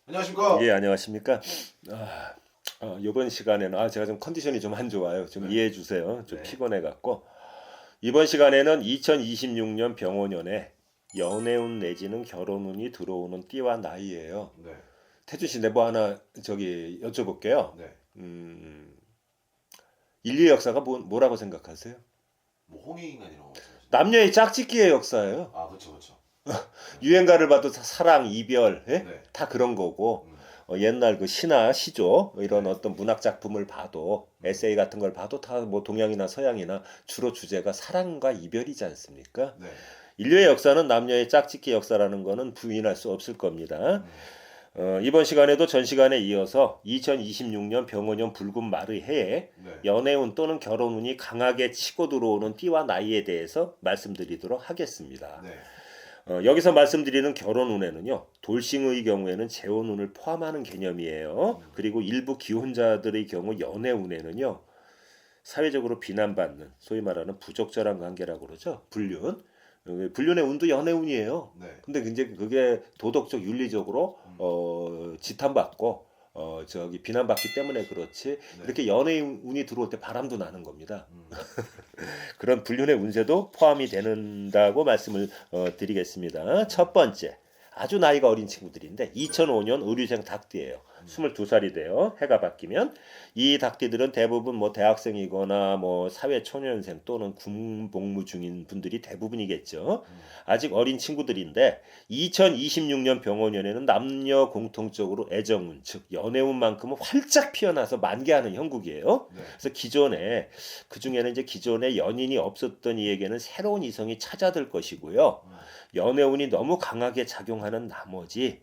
안녕하십니까? 예, 안녕하십니까? 이번 시간에는 제가 좀 컨디션이 좀 안 좋아요. 좀 네. 이해해 주세요. 좀 네. 피곤해 갖고 이번 시간에는 2026년 병원연에 연애운 내지는 결혼운이 들어오는 띠와 나이예요. 네. 태준 씨, 내 뭐 하나 저기 여쭤볼게요. 네. 음, 인류의 역사가 뭐라고 생각하세요? 뭐 홍익인간 이런 거 말씀하시는 남녀의 짝짓기의 역사예요. 아, 그렇죠, 그렇죠. 유행가를 봐도 사랑, 이별, 예? 네. 다 그런 거고 음. 옛날 그 신화, 시조 이런 네. 어떤 문학 작품을 봐도 에세이 같은 걸 봐도 다 뭐 동양이나 서양이나 주로 주제가 사랑과 이별이지 않습니까? 네. 인류의 역사는 남녀의 짝짓기 역사라는 거는 부인할 수 없을 겁니다. 음. 이번 시간에도 전 시간에 이어서 2026년 병원년 붉은 말의 해에 네. 연애운 또는 결혼운이 강하게 치고 들어오는 띠와 나이에 대해서 말씀드리도록 하겠습니다. 네. 여기서 말씀드리는 결혼운에는요, 돌싱의 경우에는 재혼운을 포함하는 개념이에요. 그리고 일부 기혼자들의 경우 연애운에는요, 사회적으로 비난받는 소위 말하는 부적절한 관계라고 그러죠. 불륜. 불륜의 운도 연애운이에요. 네. 근데 이제 그게 도덕적 윤리적으로 지탄받고 저기 비난받기 때문에 그렇지. 네. 이렇게 연애의 운이 들어올 때 바람도 나는 겁니다. 음. 그런 불륜의 운세도 포함이 되는다고 말씀을 드리겠습니다. 첫 번째, 아주 나이가 어린 친구들인데 2005년 의류생 닭띠예요. 22살이 돼요. 해가 바뀌면 이 닭띠들은 대부분 뭐 대학생이거나 뭐 사회 초년생 또는 군 복무 중인 분들이 대부분이겠죠. 아직 어린 친구들인데 2026년 병원연에는 남녀 공통적으로 애정운 즉 연애운만큼은 활짝 피어나서 만개하는 형국이에요. 네. 그래서 기존에 그 중에는 이제 기존에 연인이 없었던 이에게는 새로운 이성이 찾아들 것이고요. 연애운이 너무 강하게 작용하는 나머지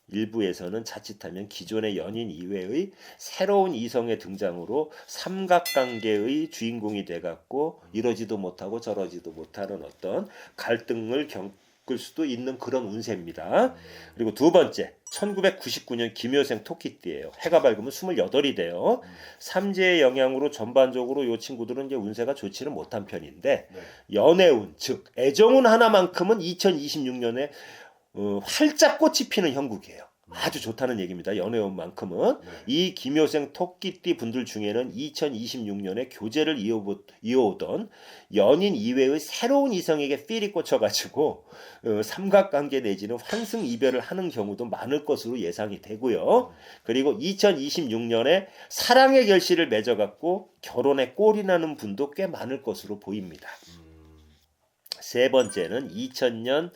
일부에서는 자칫하면 기존의 연인 이외의 새로운 이성의 등장으로 삼각관계의 주인공이 돼갖고 이러지도 못하고 저러지도 못하는 어떤 갈등을 겪을 수도 있는 그런 운세입니다. 그리고 두 번째, 1999년 김효생 토끼띠예요. 해가 밝으면 28이 돼요. 삼재의 영향으로 전반적으로 이 친구들은 이제 운세가 좋지는 못한 편인데 네. 연애운 즉 애정운 하나만큼은 2026년에 활짝 꽃이 피는 형국이에요. 아주 좋다는 얘기입니다. 연애운만큼은. 네. 이 김효생 토끼띠 분들 중에는 2026년에 교제를 이어오던 연인 이외의 새로운 이성에게 필이 꽂혀가지고 삼각관계 내지는 환승 이별을 하는 경우도 많을 것으로 예상이 되고요. 그리고 2026년에 사랑의 결실을 맺어갖고 결혼에 꼴이 나는 분도 꽤 많을 것으로 보입니다. 세 번째는 2000년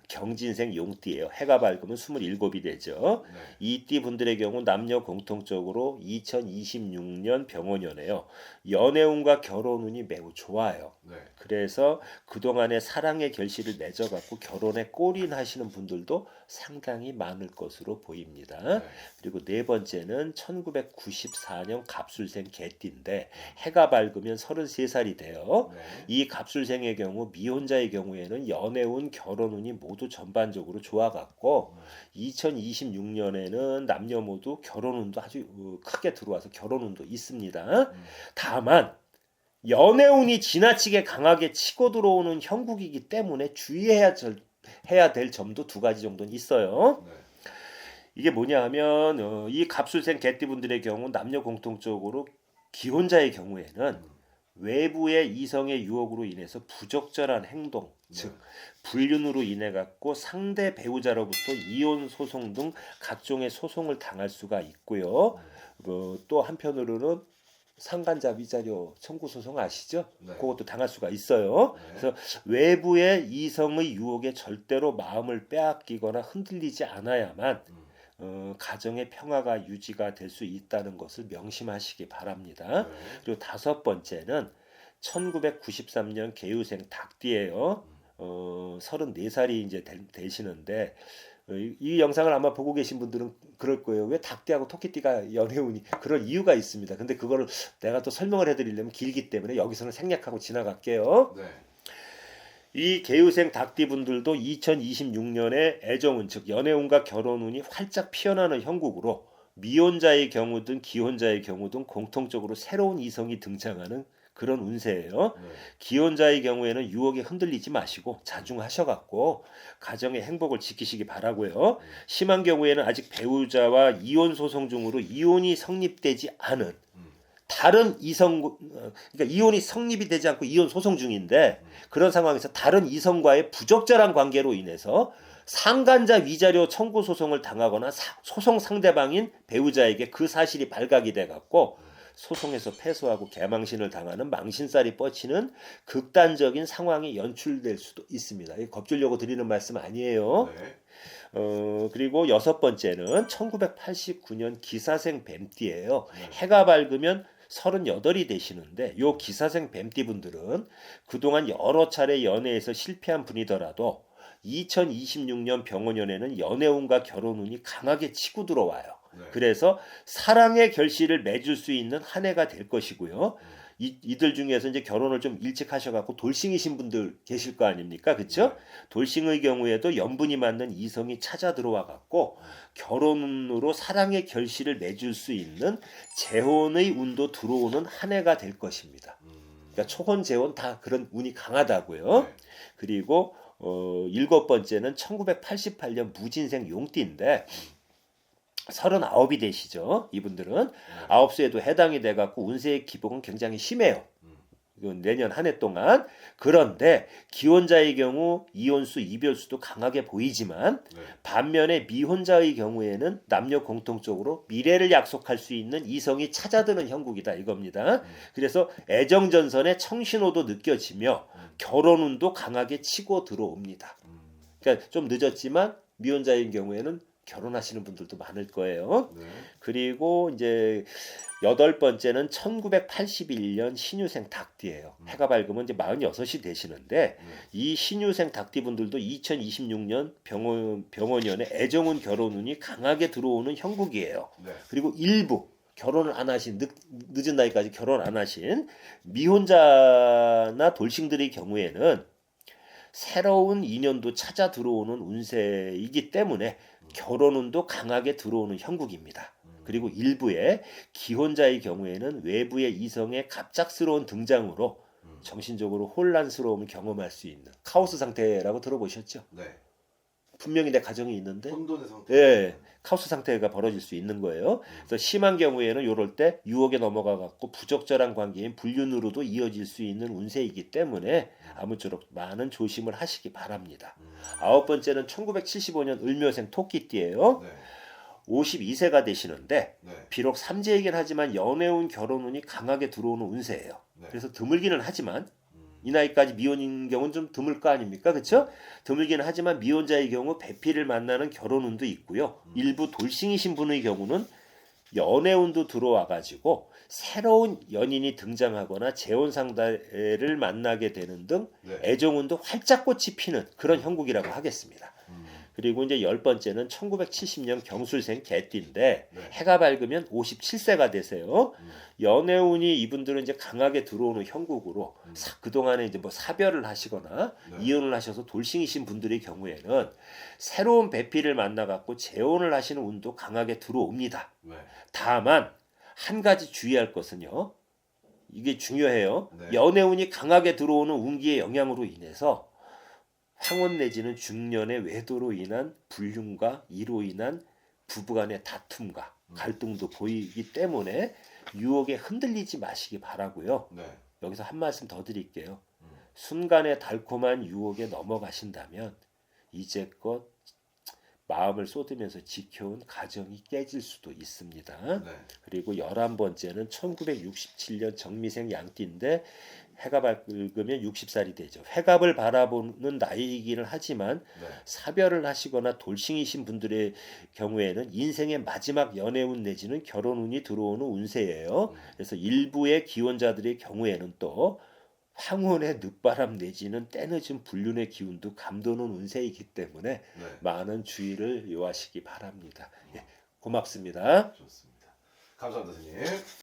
경진생 용띠예요. 해가 밝으면 27이 되죠. 네. 이 띠 분들의 경우 남녀 공통적으로 2026년 병원연에요. 연애운과 결혼운이 매우 좋아요. 네. 그래서 그동안의 사랑의 결실을 맺어갖고 결혼에 골인하시는 분들도 상당히 많을 것으로 보입니다. 네. 그리고 네 번째는 1994년 갑술생 개띠인데 해가 밝으면 33살이 돼요. 네. 이 갑술생의 경우 미혼자의 경우에는 연애운, 결혼운이 모두 전반적으로 좋아갖고 2026년에는 남녀 모두 결혼운도 아주 크게 들어와서 결혼운도 있습니다. 다만 연애운이 지나치게 강하게 치고 들어오는 형국이기 때문에 해야 될 점도 두 가지 정도는 있어요. 네. 이게 뭐냐 하면 이 갑술생 개띠분들의 경우 남녀 공통적으로 기혼자의 경우에는 외부의 이성의 유혹으로 인해서 부적절한 행동, 즉 불륜으로 인해 갖고 상대 배우자로부터 이혼 소송 등 각종의 소송을 당할 수가 있고요. 또 한편으로는 상간자 위자료 청구 소송 아시죠? 네. 그것도 당할 수가 있어요. 네. 그래서 외부의 이성의 유혹에 절대로 마음을 빼앗기거나 흔들리지 않아야만 가정의 평화가 유지가 될 수 있다는 것을 명심하시기 바랍니다. 네. 그리고 다섯 번째는 1993년 개유생 닭띠예요. 34살이 이제 되시는데 이 영상을 아마 보고 계신 분들은 그럴 거예요. 왜 닭띠하고 토끼띠가 연애운이 그럴 이유가 있습니다. 근데 그거를 내가 또 설명을 해드리려면 길기 때문에 여기서는 생략하고 지나갈게요. 네. 이 개유생 닭띠 분들도 2026년에 애정운 즉 연애운과 결혼운이 활짝 피어나는 형국으로 미혼자의 경우든 기혼자의 경우든 공통적으로 새로운 이성이 등장하는 그런 운세예요. 네. 기혼자의 경우에는 유혹에 흔들리지 마시고 자중하셔갖고 가정의 행복을 지키시기 바라고요. 심한 경우에는 아직 배우자와 이혼 소송 중으로 이혼이 성립되지 않은 다른 그러니까 이혼이 성립이 되지 않고 이혼 소송 중인데 그런 상황에서 다른 이성과의 부적절한 관계로 인해서 상간자 위자료 청구 소송을 당하거나 소송 상대방인 배우자에게 그 사실이 발각이 돼 갖고 소송에서 패소하고 개망신을 당하는 망신살이 뻗치는 극단적인 상황이 연출될 수도 있습니다. 이거 겁주려고 드리는 말씀 아니에요. 네. 그리고 여섯 번째는 1989년 기사생 뱀띠예요. 네. 해가 밝으면 38이 되시는데 요 기사생 뱀띠 분들은 그동안 여러 차례 연애에서 실패한 분이더라도 2026년 병원년에는 연애운과 결혼운이 강하게 치고 들어와요. 네. 그래서 사랑의 결실을 맺을 수 있는 한 해가 될 것이고요. 이들 중에서 이제 결혼을 좀 일찍 하셔갖고 돌싱이신 분들 계실 거 아닙니까? 그쵸? 돌싱의 경우에도 연분이 맞는 이성이 찾아 들어와 갖고 결혼으로 사랑의 결실을 맺을 수 있는 재혼의 운도 들어오는 한 해가 될 것입니다. 그러니까 초혼, 재혼 다 그런 운이 강하다고요. 네. 그리고 일곱 번째는 1988년 무진생 용띠인데 39이 되시죠. 이분들은 9세에도 해당이 돼갖고 운세의 기복은 굉장히 심해요. 이건 내년 한 해 동안. 그런데 기혼자의 경우 이혼수, 이별수도 강하게 보이지만 네. 반면에 미혼자의 경우에는 남녀 공통적으로 미래를 약속할 수 있는 이성이 찾아드는 형국이다 이겁니다. 그래서 애정전선의 청신호도 느껴지며 결혼운도 강하게 치고 들어옵니다. 그러니까 좀 늦었지만 미혼자인 경우에는 결혼하시는 분들도 많을 거예요. 네. 그리고 이제 여덟 번째는 1981년 신유생 닭띠예요. 해가 밝으면 이제 46이 되시는데 이 신유생 닭띠 분들도 2026년 병원년에 애정운 결혼운이 강하게 들어오는 형국이에요. 네. 그리고 일부 결혼을 안 하신 늦은 나이까지 결혼 안 하신 미혼자나 돌싱들의 경우에는 새로운 인연도 찾아 들어오는 운세이기 때문에 결혼운도 강하게 들어오는 형국입니다. 그리고 일부의 기혼자의 경우에는 외부의 이성의 갑작스러운 등장으로 정신적으로 혼란스러움을 경험할 수 있는 카오스 상태라고 들어보셨죠? 네. 분명히 내 가정이 있는데 혼돈의 상태. 예, 카오스 상태가 벌어질 수 있는 거예요. 그래서 심한 경우에는 이럴 때 유혹에 넘어가 갖고 부적절한 관계인 불륜으로도 이어질 수 있는 운세이기 때문에 아무쪼록 많은 조심을 하시기 바랍니다. 아홉 번째는 1975년 을묘생 토끼띠예요. 네. 52세가 되시는데 네. 비록 삼재이긴 하지만 연애운 결혼운이 강하게 들어오는 운세예요. 네. 그래서 드물기는 하지만 이 나이까지 미혼인 경우는 좀 드물 거 아닙니까? 그렇죠? 드물기는 하지만 미혼자의 경우 배필을 만나는 결혼운도 있고요. 일부 돌싱이신 분의 경우는 연애운도 들어와 가지고 새로운 연인이 등장하거나 재혼 상대를 만나게 되는 등 네. 애정운도 활짝꽃이 피는 그런 형국이라고 하겠습니다. 그리고 이제 열 번째는 1970년 경술생 개띠인데 네. 해가 밝으면 57세가 되세요. 연애운이 이분들은 이제 강하게 들어오는 형국으로 그동안에 이제 뭐 사별을 하시거나 네. 이혼을 하셔서 돌싱이신 분들의 경우에는 새로운 배필을 만나 갖고 재혼을 하시는 운도 강하게 들어옵니다. 네. 다만 한 가지 주의할 것은요. 이게 중요해요. 네. 연애운이 강하게 들어오는 운기의 영향으로 인해서 황혼 내지는 중년의 외도로 인한 불륜과 이로 인한 부부간의 다툼과 갈등도 보이기 때문에 유혹에 흔들리지 마시기 바라고요. 네. 여기서 한 말씀 더 드릴게요. 순간의 달콤한 유혹에 넘어가신다면 이제껏 마음을 쏟으면서 지켜온 가정이 깨질 수도 있습니다. 네. 그리고 11번째는 1967년 정미생 양띠인데 해가 밝으면 60살이 되죠. 회갑을 바라보는 나이이기는 하지만 네. 사별을 하시거나 돌싱이신 분들의 경우에는 인생의 마지막 연애운 내지는 결혼운이 들어오는 운세예요. 그래서 일부의 기혼자들의 경우에는 또 황혼의 늦바람 내지는 때늦은 불륜의 기운도 감도는 운세이기 때문에 네. 많은 주의를 요하시기 바랍니다. 예, 고맙습니다. 좋습니다. 감사합니다, 선생님.